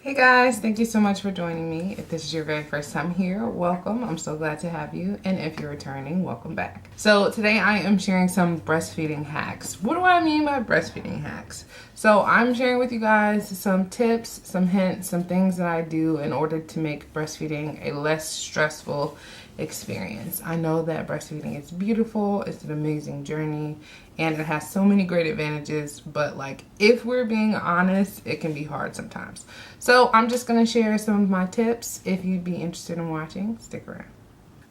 Hey guys, thank you so much for joining me. If this is your very first time here, welcome. I'm so glad to have you. And if you're returning, welcome back. So today I am sharing some breastfeeding hacks. What do I mean by breastfeeding hacks? So I'm sharing with you guys some tips, some hints, some things that I do in order to make breastfeeding a less stressful experience. I know that breastfeeding is beautiful, it's an amazing journey, and it has so many great advantages, but like if we're being honest, it can be hard sometimes. So I'm just gonna share some of my tips. If you'd be interested in watching, stick around.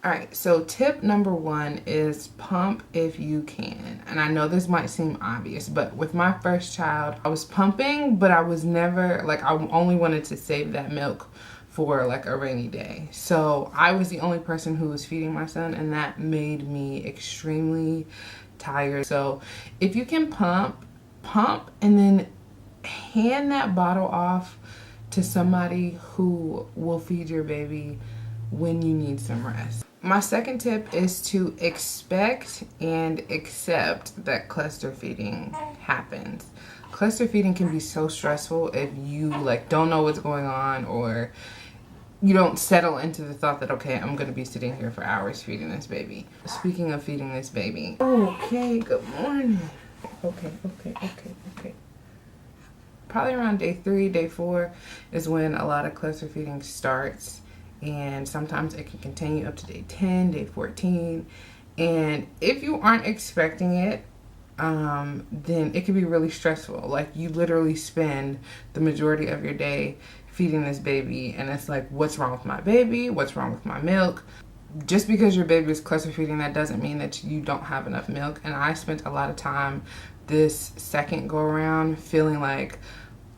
Alright, so tip number one is pump if you can. And I know this might seem obvious, but with my first child, I was pumping, but I was never, like, I only wanted to save that milk for like a rainy day. So I was the only person who was feeding my son, and that made me extremely tired. So if you can pump and then hand that bottle off to somebody who will feed your baby when you need some rest. My second tip is to expect and accept that cluster feeding happens. Cluster feeding can be so stressful if you like don't know what's going on, or you don't settle into the thought that, okay, I'm gonna be sitting here for hours feeding this baby. Speaking of feeding this baby, okay, good morning. Okay. Probably around day 3, day 4 is when a lot of cluster feeding starts, and sometimes it can continue up to day 10, day 14. And if you aren't expecting it, then it can be really stressful. Like, you literally spend the majority of your day feeding this baby, and it's like, what's wrong with my baby? What's wrong with my milk? Just because your baby is cluster feeding, that doesn't mean that you don't have enough milk. And I spent a lot of time this second go around feeling like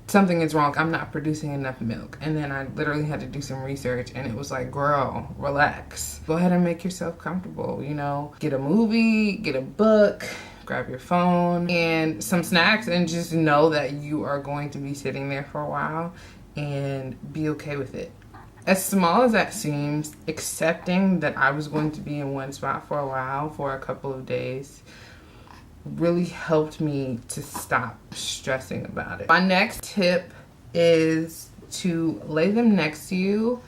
something is wrong. I'm not producing enough milk. And then I literally had to do some research, and it was like, girl, relax. Go ahead and make yourself comfortable, you know. Get a movie, get a book, grab your phone and some snacks, and just know that you are going to be sitting there for a while, and be okay with it. As small as that seems, accepting that I was going to be in one spot for a while, for a couple of days, really helped me to stop stressing about it. My next tip is to lay them next to you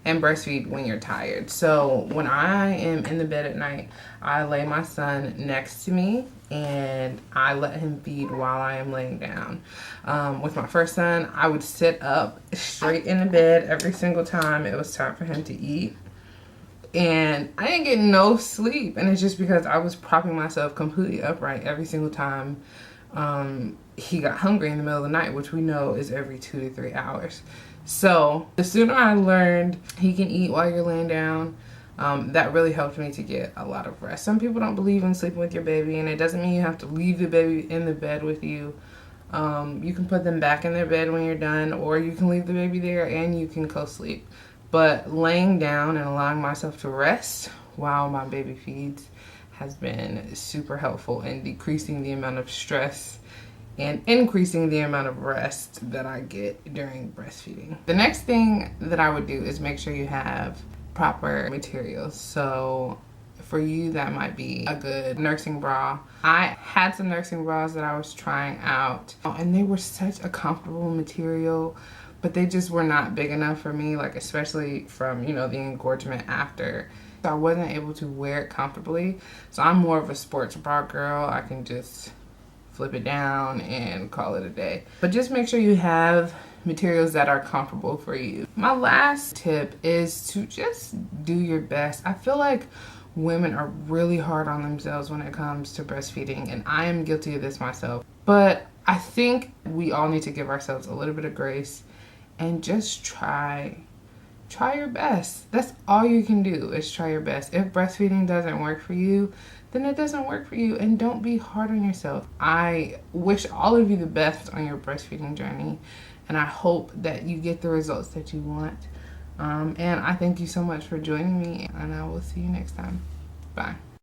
and breastfeed when you're tired. So when I am in the bed at night, I lay my son next to me and I let him feed while I am laying down. With my first son, I would sit up straight in the bed every single time it was time for him to eat. And I didn't get no sleep, and it's just because I was propping myself completely upright every single time he got hungry in the middle of the night, which we know is every 2 to 3 hours. So the sooner I learned he can eat while you're laying down, that really helped me to get a lot of rest. Some people don't believe in sleeping with your baby, and it doesn't mean you have to leave the baby in the bed with you. You can put them back in their bed when you're done, or you can leave the baby there and you can co-sleep. But laying down and allowing myself to rest while my baby feeds has been super helpful in decreasing the amount of stress and increasing the amount of rest that I get during breastfeeding. The next thing that I would do is make sure you have proper materials. So for you, that might be a good nursing bra. I had some nursing bras that I was trying out, and they were such a comfortable material, but they just were not big enough for me, like especially from, you know, the engorgement after. So I wasn't able to wear it comfortably. So I'm more of a sports bra girl. I can just flip it down and call it a day. But just make sure you have materials that are comfortable for you. My last tip is to just do your best. I feel like women are really hard on themselves when it comes to breastfeeding, and I am guilty of this myself. But I think we all need to give ourselves a little bit of grace and just try your best. That's all you can do, is try your best. If breastfeeding doesn't work for you, then it doesn't work for you, and don't be hard on yourself. I wish all of you the best on your breastfeeding journey, and I hope that you get the results that you want. And I thank you so much for joining me, and I will see you next time. Bye.